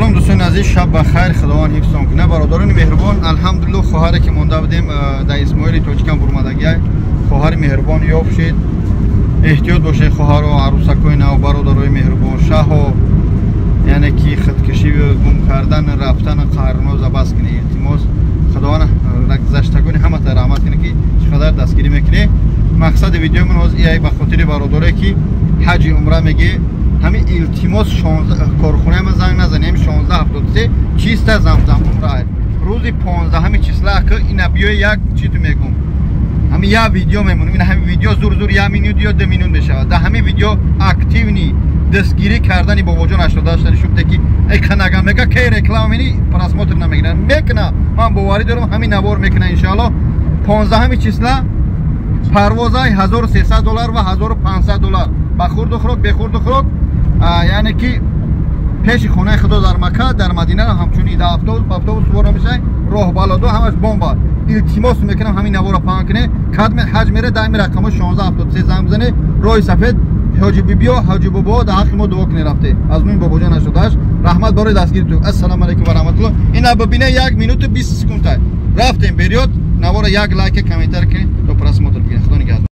سلام دوستان عزیز، شب بخیر. خداوند حفظتان کنه. برادران مهربان، الحمدلله خواهری که مونده بودیم در اسماعیل تاجیکان برمدگی خواهر مهربان یافت شد. احتیاط باشید خواهر و عروسکای نو برادرای مهربان شاه، یعنی که خودکشی و گم کردن رفتن قهرناز بس کنه. التماس خداوند گذشتگان همه تا رحمت کنه که چقدر دستگیری میکنه. مقصد ویدیو من از ای به خاطر برادرایی که حج عمره میگه همین التماس 16 کارخونه ما زنگ نزنیم. 1673 چیست زمزم عمره روزی 15 همین چیسلا که اینا بیای یک چی تو میگم همین یا ویدیو میمونه. این همین ویدیو زور یا مینوت یا 2 مینوت بشه. در همین ویدیو اکتیو نی دستگیری کردنی بابا جان 88 شده که ای کنگا میگه که رکلام منی پراسموتر نمیگیرن میکنه. من باوری دارم همین نوار میکنه ان شاء الله. 15 همین چیسلا پروازای $1300 و $1500 بخورد و خوراک بخورد و خوراک، یعنی که پیش خونه خدا در مکه در مدینه همچنین در اتوبوس سوار میشه. راه بالا همش بمب. التماس میکنم همین نوار پاک کنه. کدم حج میره دائم رقم 1673 زنگ بزنه. روی سفید حاجی بیبی و حاجی بابا در حق ما دعا کنه رفته. از من بابا جان 88 رحمت برای دستگیر تو. السلام علیکم و رحمت الله. اینا ببینه 1 مینوت و 20 سکند رفتیم. بریاد نوار یک لایک کامنتر کنید تا پراسموتر بگیرید. خدا نگهدار.